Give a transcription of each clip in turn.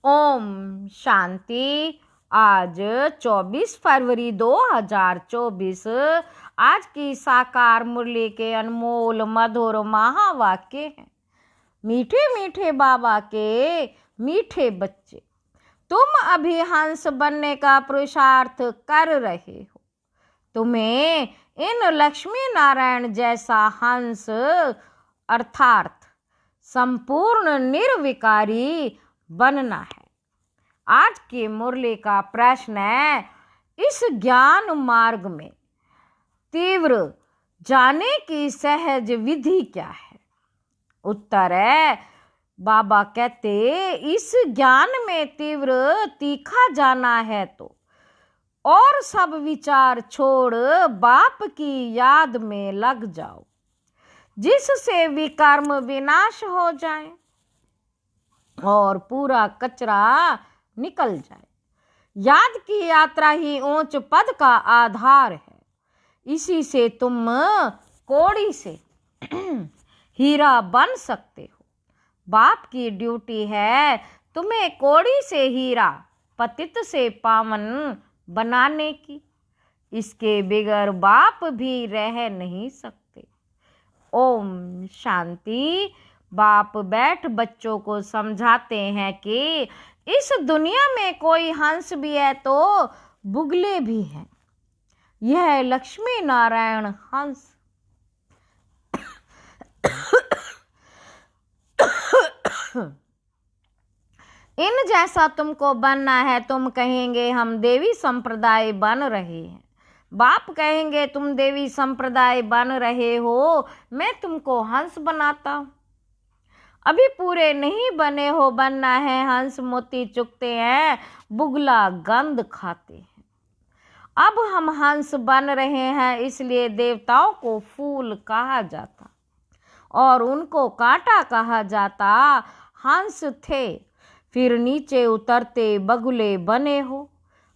ओम शांति। आज 24 फरवरी 2024। आज की साकार मुरली के अनमोल मधुर महावाक्य हैं। मीठे मीठे बाबा के मीठे बच्चे, तुम अभी हंस बनने का पुरुषार्थ कर रहे हो। तुम्हें इन लक्ष्मी नारायण जैसा हंस अर्थात संपूर्ण निर्विकारी बनना है। आज की मुरली का प्रश्न है, इस ज्ञान मार्ग में तीव्र जाने की सहज विधि क्या है? उत्तर है, बाबा कहते इस ज्ञान में तीव्र तीखा जाना है तो और सब विचार छोड़ बाप की याद में लग जाओ, जिससे विकर्म विनाश हो जाए और पूरा कचरा निकल जाए। याद की यात्रा ही ऊंच पद का आधार है। इसी से तुम कौड़ी से हीरा बन सकते हो। बाप की ड्यूटी है तुम्हें कौड़ी से हीरा, पतित से पावन बनाने की। इसके बगैर बाप भी रह नहीं सकते। ओम शांति। बाप बैठ बच्चों को समझाते हैं कि इस दुनिया में कोई हंस भी है तो बुगले भी हैं। यह लक्ष्मी नारायण हंस इन जैसा तुमको बनना है। तुम कहेंगे हम देवी संप्रदाय बन रहे हैं। बाप कहेंगे तुम देवी संप्रदाय बन रहे हो, मैं तुमको हंस बनाता हूं। अभी पूरे नहीं बने हो, बनना है हंस। मोती चुगते हैं, बुगला गंध खाते हैं। अब हम हंस बन रहे हैं, इसलिए देवताओं को फूल कहा जाता और उनको कांटा कहा जाता। हंस थे, फिर नीचे उतरते बगुले बने हो।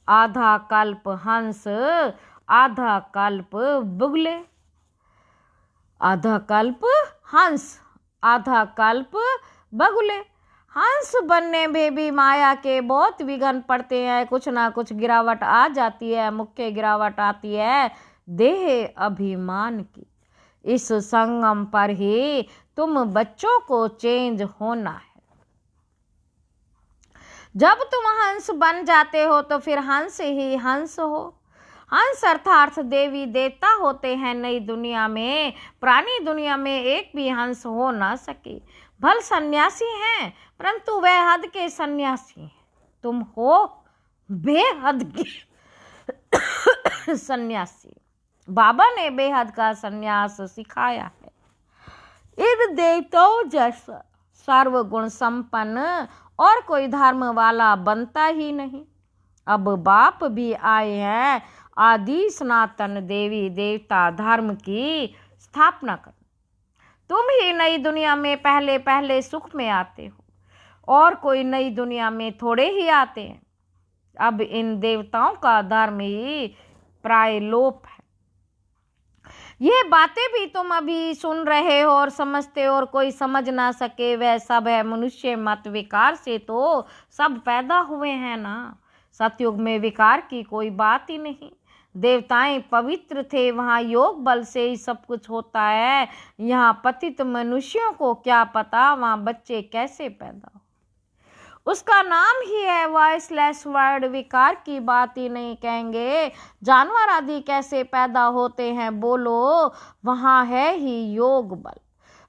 आधा कल्प हंस, आधा कल्प बुगले। आधा कल्प हंस, आधा कल्प बगुले। हंस बनने में भी माया के बहुत विघ्न पड़ते हैं। कुछ ना कुछ गिरावट आ जाती है। मुख्य गिरावट आती है देह अभिमान की। इस संगम पर ही तुम बच्चों को चेंज होना है। जब तुम हंस बन जाते हो तो फिर हंस ही हंस हो। हंस अर्थात देवी देवता होते हैं नई दुनिया में। पुरानी दुनिया में एक भी हंस हो ना सके। भल सन्यासी हैं, परंतु वह हद के सन्यासी हैं। तुम हो बेहद के सन्यासी। बाबा ने बेहद का सन्यास सिखाया है। इन देवताओं जैसा सर्वगुण संपन्न और कोई धर्म वाला बनता ही नहीं। अब बाप भी आए हैं आदि सनातन देवी देवता धर्म की स्थापना कर। तुम ही नई दुनिया में पहले पहले सुख में आते हो और कोई नई दुनिया में थोड़े ही आते हैं। अब इन देवताओं का धर्म ही प्राय लोप है। ये बातें भी तुम अभी सुन रहे हो और समझते हो और कोई समझ ना सके वह सब है। मनुष्य मत विकार से तो सब पैदा हुए हैं ना। सतयुग में विकार की कोई बात ही नहीं। देवताएं पवित्र थे, वहाँ योग बल से ही सब कुछ होता है। यहाँ पतित मनुष्यों को क्या पता वहाँ बच्चे कैसे पैदा हो। उसका नाम ही है वॉइसलेस वर्ड। विकार की बात ही नहीं कहेंगे। जानवर आदि कैसे पैदा होते हैं बोलो, वहाँ है ही योग बल।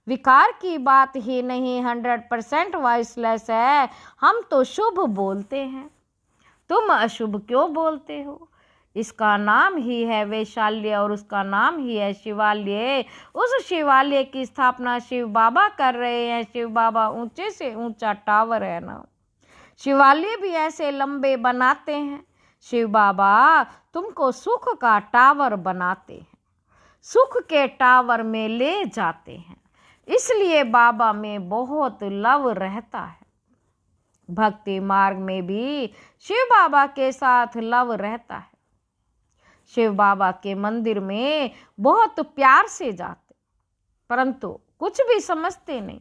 विकार की बात ही नहीं, 100% वॉइसलेस है। हम तो शुभ बोलते हैं, तुम अशुभ क्यों बोलते हो? इसका नाम ही है वैशाल्य और उसका नाम ही है शिवालय। उस शिवालय की स्थापना शिव बाबा कर रहे हैं। शिव बाबा ऊंचे से ऊंचा टावर है ना। शिवालय भी ऐसे लंबे बनाते हैं। शिव बाबा तुमको सुख का टावर बनाते हैं, सुख के टावर में ले जाते हैं। इसलिए बाबा में बहुत लव रहता है। भक्ति मार्ग में भी शिव बाबा के साथ लव रहता है। शिव बाबा के मंदिर में बहुत प्यार से जाते, परंतु कुछ भी समझते नहीं।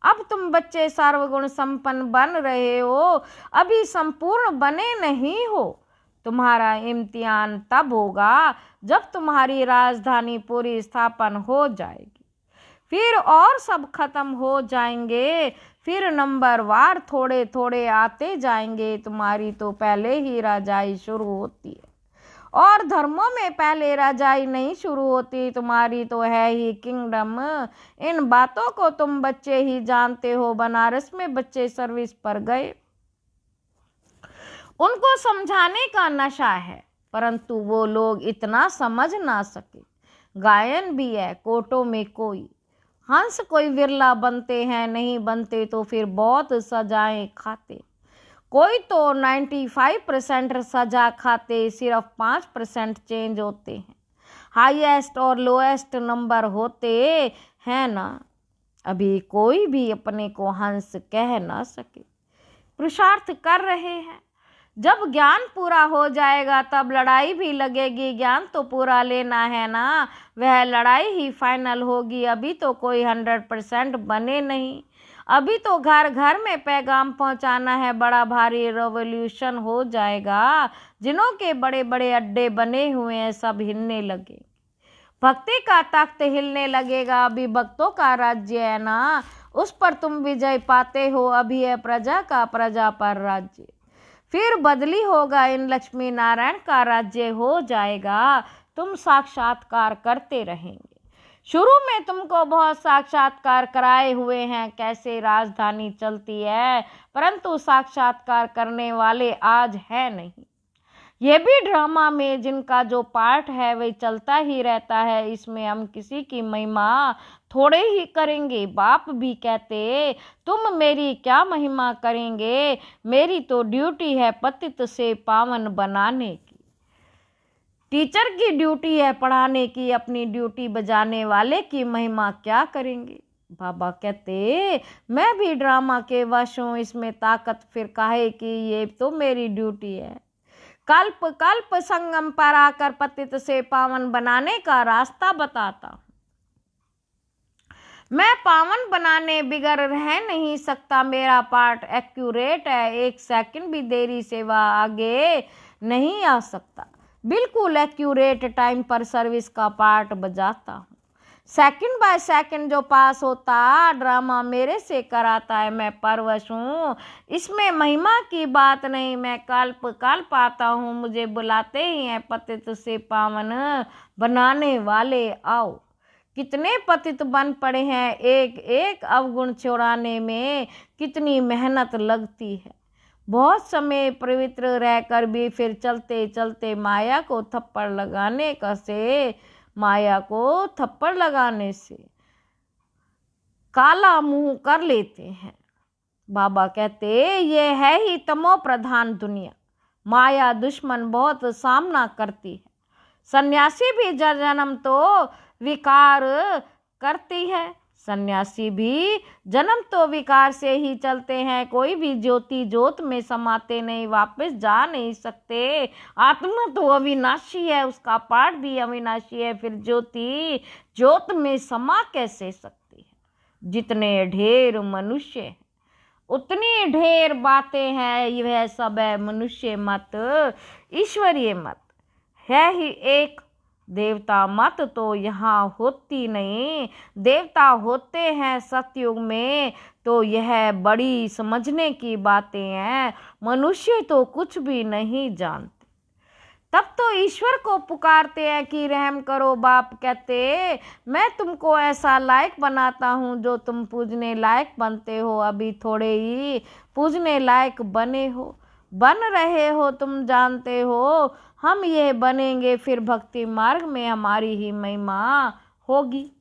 अब तुम बच्चे सर्वगुण संपन्न बन रहे हो, अभी संपूर्ण बने नहीं हो। तुम्हारा इम्तिहान तब होगा जब तुम्हारी राजधानी पूरी स्थापन हो जाएगी, फिर और सब खत्म हो जाएंगे, फिर नंबर वार थोड़े थोड़े आते जाएंगे। तुम्हारी तो पहले ही राजाई शुरू होती है, और धर्मों में पहले राजाई नहीं शुरू होती, तुम्हारी तो है ही किंगडम। इन बातों को तुम बच्चे ही जानते हो। बनारस में बच्चे सर्विस पर गए, उनको समझाने का नशा है, परंतु वो लोग इतना समझ ना सके। गायन भी है, कोटों में कोई हंस कोई विरला बनते हैं, नहीं बनते तो फिर बहुत सजाएं खाते। कोई तो 95% सजा खाते, सिर्फ 5% चेंज होते हैं। हाईएस्ट और लोएस्ट नंबर होते हैं ना। अभी कोई भी अपने को हंस कह ना सके। पुरुषार्थ कर रहे हैं, जब ज्ञान पूरा हो जाएगा तब लड़ाई भी लगेगी। ज्ञान तो पूरा लेना है ना, वह लड़ाई ही फाइनल होगी। अभी तो कोई 100% बने नहीं, अभी तो घर घर में पैगाम पहुंचाना है। बड़ा भारी रेवोल्यूशन हो जाएगा, जिनों के बड़े बड़े अड्डे बने हुए हैं सब हिलने लगे। भक्ति का तख्त हिलने लगेगा। अभी भक्तों का राज्य है ना, उस पर तुम विजय पाते हो। अभी है प्रजा का प्रजा पर राज्य, फिर बदली होगा, इन लक्ष्मी नारायण का राज्य हो जाएगा। तुम साक्षात्कार करते रहेंगे। शुरू में तुमको बहुत साक्षात्कार कराए हुए हैं, कैसे राजधानी चलती है, परंतु साक्षात्कार करने वाले आज है नहीं। ये भी ड्रामा में जिनका जो पार्ट है वही चलता ही रहता है। इसमें हम किसी की महिमा थोड़े ही करेंगे। बाप भी कहते तुम मेरी क्या महिमा करेंगे, मेरी तो ड्यूटी है पतित से पावन बनाने की। टीचर की ड्यूटी है पढ़ाने की, अपनी ड्यूटी बजाने वाले की महिमा क्या करेंगे। बाबा कहते मैं भी ड्रामा के वश हूँ, इसमें ताकत फिर काहे की, ये तो मेरी ड्यूटी है। कल्प कल्प संगम पर आकर पतित से पावन बनाने का रास्ता बताता हूँ। मैं पावन बनाने बिगड़ रह नहीं सकता, मेरा पार्ट एक्यूरेट है, 1 सेकंड भी देरी से वह आगे नहीं आ सकता। बिल्कुल एक्यूरेट टाइम पर सर्विस का पार्ट बजाता हूँ। सेकंड बाय सेकंड जो पास होता ड्रामा मेरे से कराता है। मैं परवश हूँ, इसमें महिमा की बात नहीं। मैं कल्प कल्प आता हूँ, मुझे बुलाते ही हैं पतित से पावन बनाने वाले आओ। कितने पतित बन पड़े हैं, एक एक अवगुण छोड़ाने में कितनी मेहनत लगती है। बहुत समय पवित्र रहकर भी फिर चलते चलते माया को थप्पड़ लगाने से काला मुंह कर लेते हैं। बाबा कहते ये है ही तमो प्रधान दुनिया, माया दुश्मन बहुत सामना करती है। सन्यासी भी जन्म तो विकार करती है, सन्यासी भी जन्म तो विकार से ही चलते हैं। कोई भी ज्योति ज्योत में समाते नहीं, वापस जा नहीं सकते। आत्मा तो अविनाशी है, उसका पार्ट भी अविनाशी है, फिर ज्योति ज्योत में समा कैसे सकती है। जितने ढेर मनुष्य हैं उतनी ढेर बातें हैं, यह सब है मनुष्य मत, ईश्वरीय मत है ही एक। देवता मत तो यहाँ होती नहीं, देवता होते हैं सतयुग में, तो यह बड़ी समझने की बातें हैं। मनुष्य तो कुछ भी नहीं जानते, तब तो ईश्वर को पुकारते हैं कि रहम करो। बाप कहते मैं तुमको ऐसा लायक बनाता हूँ जो तुम पूजने लायक बनते हो। अभी थोड़े ही पूजने लायक बन रहे हो, तुम जानते हो हम ये बनेंगे, फिर भक्ति मार्ग में हमारी ही महिमा होगी,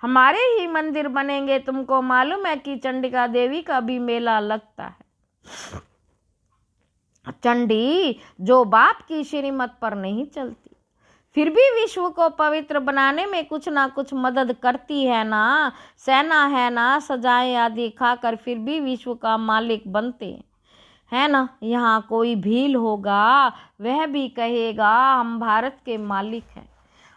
हमारे ही मंदिर बनेंगे। तुमको मालूम है कि चंडिका देवी का भी मेला लगता है। चंडी जो बाप की श्रीमत पर नहीं चलती, फिर भी विश्व को पवित्र बनाने में कुछ ना कुछ मदद करती है ना। सेना है ना, सजाएं आदि खाकर फिर भी विश्व का मालिक बनते है ना। यहाँ कोई भील होगा वह भी कहेगा हम भारत के मालिक हैं,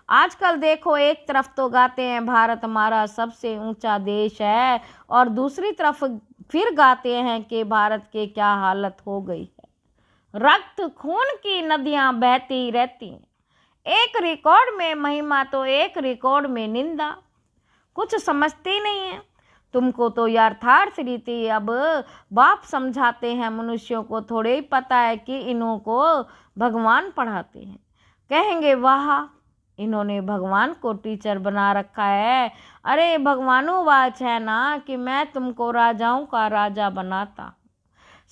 आजकल देखो, एक तरफ तो गाते हैं भारत हमारा सबसे ऊंचा देश है, और दूसरी तरफ फिर गाते हैं कि भारत की क्या हालत हो गई है। रक्त खून की नदियां बहती रहती हैं, एक रिकॉर्ड में महिमा तो एक रिकॉर्ड में निंदा। कुछ समझते नहीं है तुमको तो यथार्थ रीति अब बाप समझाते हैं। मनुष्यों को थोड़े ही पता है कि इन्हों को भगवान पढ़ाते हैं। कहेंगे वाह, इन्होंने भगवान को टीचर बना रखा है। अरे भगवानोवाच है ना कि मैं तुमको राजाओं का राजा बनाता।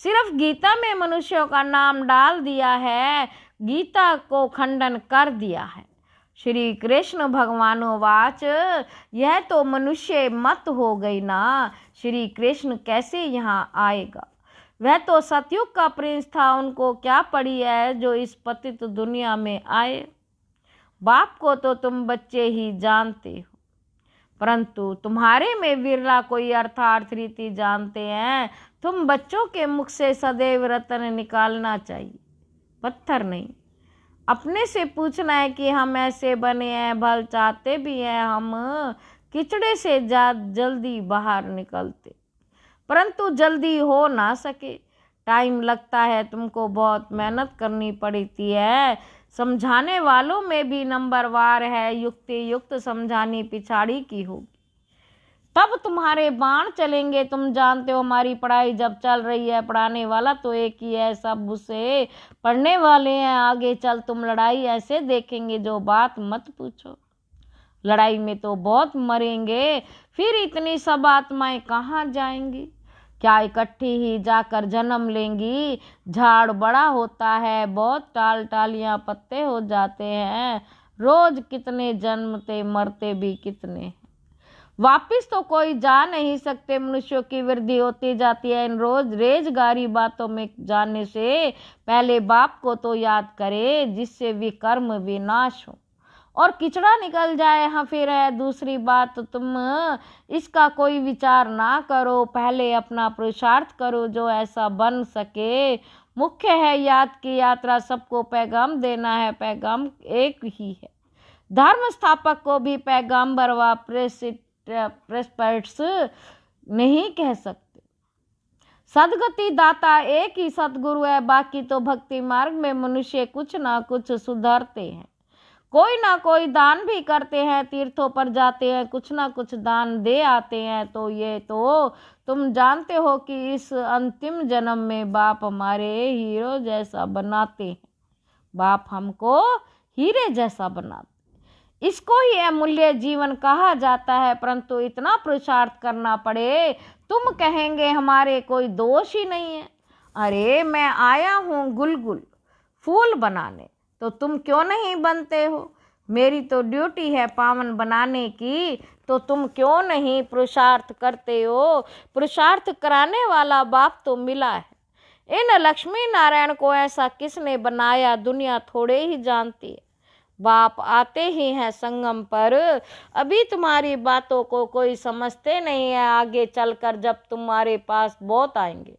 सिर्फ गीता में मनुष्यों का नाम डाल दिया है, गीता को खंडन कर दिया है। श्री कृष्ण भगवानोवाच, यह तो मनुष्य मत हो गई ना। श्री कृष्ण कैसे यहाँ आएगा? वह तो सतयुग का प्रिंस था, उनको क्या पड़ी है जो इस पतित दुनिया में आए। बाप को तो तुम बच्चे ही जानते हो, परंतु तुम्हारे में विरला कोई अर्थार्थ रीति जानते हैं। तुम बच्चों के मुख से सदैव रत्न निकालना चाहिए, पत्थर नहीं। अपने से पूछना है कि हम ऐसे बने हैं, भल चाहते भी हैं हम कीचड़े से जल्दी बाहर निकलते, परंतु जल्दी हो ना सके। टाइम लगता है, तुमको बहुत मेहनत करनी पड़ती है। समझाने वालों में भी नंबरवार है, युक्ति युक्त समझानी पिछाड़ी की होगी, तब तुम्हारे बाण चलेंगे। तुम जानते हो हमारी पढ़ाई जब चल रही है, पढ़ाने वाला तो एक ही है, सब उसे पढ़ने वाले हैं। आगे चल तुम लड़ाई ऐसे देखेंगे जो बात मत पूछो। लड़ाई में तो बहुत मरेंगे, फिर इतनी सब आत्माएं कहाँ जाएंगी? क्या इकट्ठी ही जाकर जन्म लेंगी? झाड़ बड़ा होता है, बहुत टालियां पत्ते हो जाते हैं। रोज कितने जन्मते मरते भी कितने। वापिस तो कोई जा नहीं सकते। मनुष्यों की वृद्धि होती जाती है। इन रोज रेजगारी बातों में जाने से पहले बाप को तो याद करे, जिससे विकर्म विनाश हो और किचड़ा निकल जाए। हाँ, फिर है दूसरी बात, तुम इसका कोई विचार ना करो, पहले अपना पुरुषार्थ करो जो ऐसा बन सके। मुख्य है याद की यात्रा, सबको पैगाम देना है, पैगाम एक ही है। धर्म स्थापक को भी पैगाम्बर व प्रेस्पिटर्स नहीं कह सकते। सदगति दाता एक ही सतगुरु है, बाकी तो भक्ति मार्ग में मनुष्य कुछ ना कुछ सुधरते हैं, कोई ना कोई दान भी करते हैं, तीर्थों पर जाते हैं, कुछ ना कुछ दान दे आते हैं। तो ये तो तुम जानते हो कि इस अंतिम जन्म में बाप हमारे हीरो जैसा बनाते हैं। बाप हमको हीरे जैसा बनाते, इसको ही अमूल्य जीवन कहा जाता है। परंतु इतना पुरुषार्थ करना पड़े, तुम कहेंगे हमारे कोई दोष ही नहीं है। अरे मैं आया हूँ गुलगुल फूल बनाने, तो तुम क्यों नहीं बनते हो? मेरी तो ड्यूटी है पावन बनाने की, तो तुम क्यों नहीं पुरुषार्थ करते हो? पुरुषार्थ कराने वाला बाप तो मिला है। इन लक्ष्मी नारायण को ऐसा किसने बनाया, दुनिया थोड़े ही जानती है। बाप आते ही हैं संगम पर, अभी तुम्हारी बातों को कोई समझते नहीं है। आगे चलकर जब तुम्हारे पास बहुत आएंगे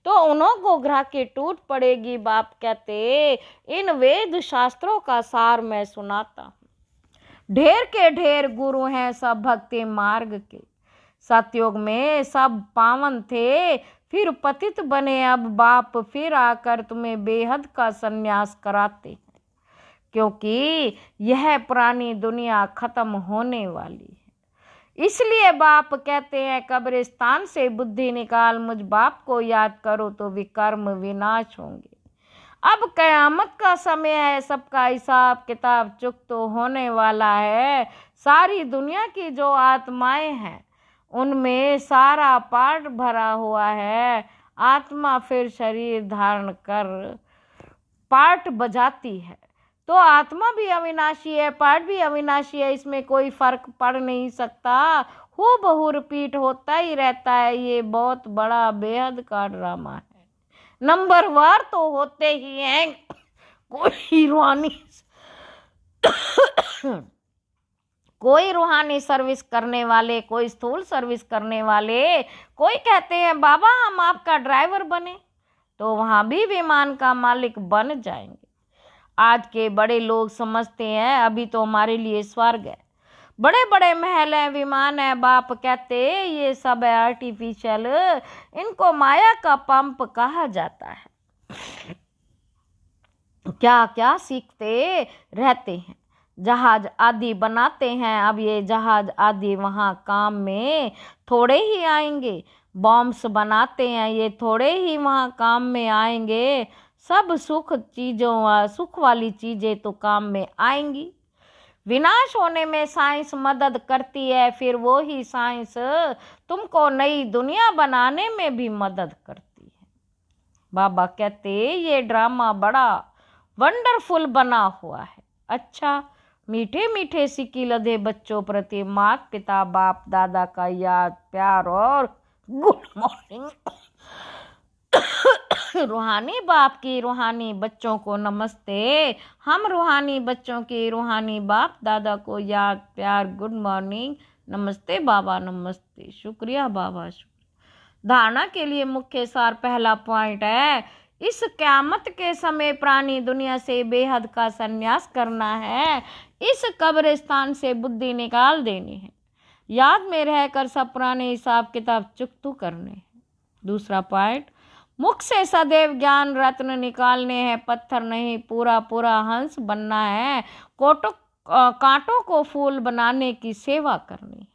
तो उन्हों को ग्रह की टूट पड़ेगी। बाप कहते, इन वेद शास्त्रों का सार मैं सुनाता हूँ। ढेर के ढेर गुरु हैं सब भक्ति मार्ग के। सतयुग में सब पावन थे, फिर पतित बने। अब बाप फिर आकर तुम्हें बेहद का संन्यास कराते हैं, क्योंकि यह पुरानी दुनिया खत्म होने वाली है। इसलिए बाप कहते हैं, कब्रिस्तान से बुद्धि निकाल, मुझ बाप को याद करो तो विकर्म विनाश होंगे। अब कयामत का समय है, सबका हिसाब किताब चुकता होने वाला है। सारी दुनिया की जो आत्माएं हैं उनमें सारा पाठ भरा हुआ है। आत्मा फिर शरीर धारण कर पाठ बजाती है, तो आत्मा भी अविनाशी है, पाठ भी अविनाशी है, इसमें कोई फर्क पड़ नहीं सकता। हूबहू रिपीट होता ही रहता है। ये बहुत बड़ा बेहद का ड्रामा है। नंबरवार तो होते ही हैं, कोई रूहानी सर्विस करने वाले, कोई स्थूल सर्विस करने वाले। कोई कहते हैं बाबा हम आपका ड्राइवर बने, तो वहां भी विमान का मालिक बन जाएंगे। आज के बड़े लोग समझते हैं अभी तो हमारे लिए स्वर्ग है, बड़े बड़े महल हैं, विमान है। बाप कहते ये सब है आर्टिफिशियल, इनको माया का पंप कहा जाता है। क्या क्या सीखते रहते हैं, जहाज आदि बनाते हैं। अब ये जहाज आदि वहाँ काम में थोड़े ही आएंगे। बॉम्ब्स बनाते हैं, ये थोड़े ही वहाँ काम में आएंगे। सब सुख वाली चीजें तो काम में आएंगी। विनाश होने में साइंस मदद करती है, फिर वो ही साइंस तुमको नई दुनिया बनाने में भी मदद करती है। बाबा कहते ये ड्रामा बड़ा वंडरफुल बना हुआ है। अच्छा, मीठे मीठे सिक्की लदे बच्चों प्रति माता पिता बाप दादा का याद प्यार और गुड मॉर्निंग। रूहानी बाप की रूहानी बच्चों को नमस्ते। हम रूहानी बच्चों की रूहानी बाप दादा को याद प्यार गुड मॉर्निंग। नमस्ते बाबा, नमस्ते। शुक्रिया बाबा, शुक्रिया। धारणा के लिए मुख्य सार पहला पॉइंट है, इस क़यामत के समय प्राणी दुनिया से बेहद का संन्यास करना है। इस कब्रिस्तान से बुद्धि निकाल देनी है। याद में रहकर सब पुराने हिसाब किताब चुकतू करने हैं। दूसरा पॉइंट, मुख से सदैव ज्ञान रत्न निकालने हैं, पत्थर नहीं पूरा पूरा हंस बनना है। कांटों को फूल बनाने की सेवा करनी है।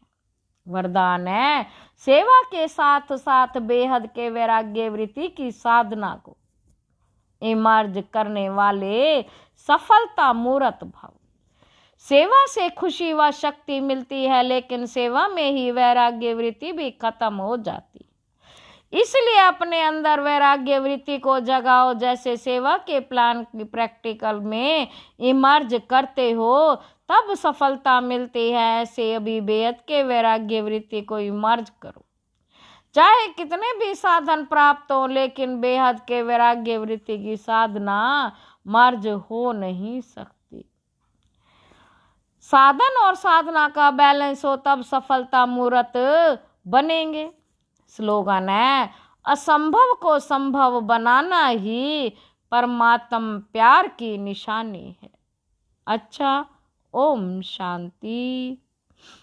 वरदान है, सेवा के साथ साथ बेहद के वैराग्य वृत्ति की साधना को इमर्ज करने वाले सफलता मूर्त भाव। सेवा से खुशी व शक्ति मिलती है, लेकिन सेवा में ही वैराग्य वृत्ति भी खत्म हो जाती। इसलिए अपने अंदर वैराग्य वृत्ति को जगाओ। जैसे सेवा के प्लान की प्रैक्टिकल में इमर्ज करते हो तब सफलता मिलती है, ऐसे अभी बेहद के वैराग्य वृत्ति को इमर्ज करो। चाहे कितने भी साधन प्राप्त हो, लेकिन बेहद के वैराग्य वृत्ति की साधना मर्ज हो नहीं सकती। साधन और साधना का बैलेंस हो तब सफलता मूर्त बनेंगे। स्लोगन है, असंभव को संभव बनाना ही परमात्म प्यार की निशानी है। अच्छा, ओम शांति।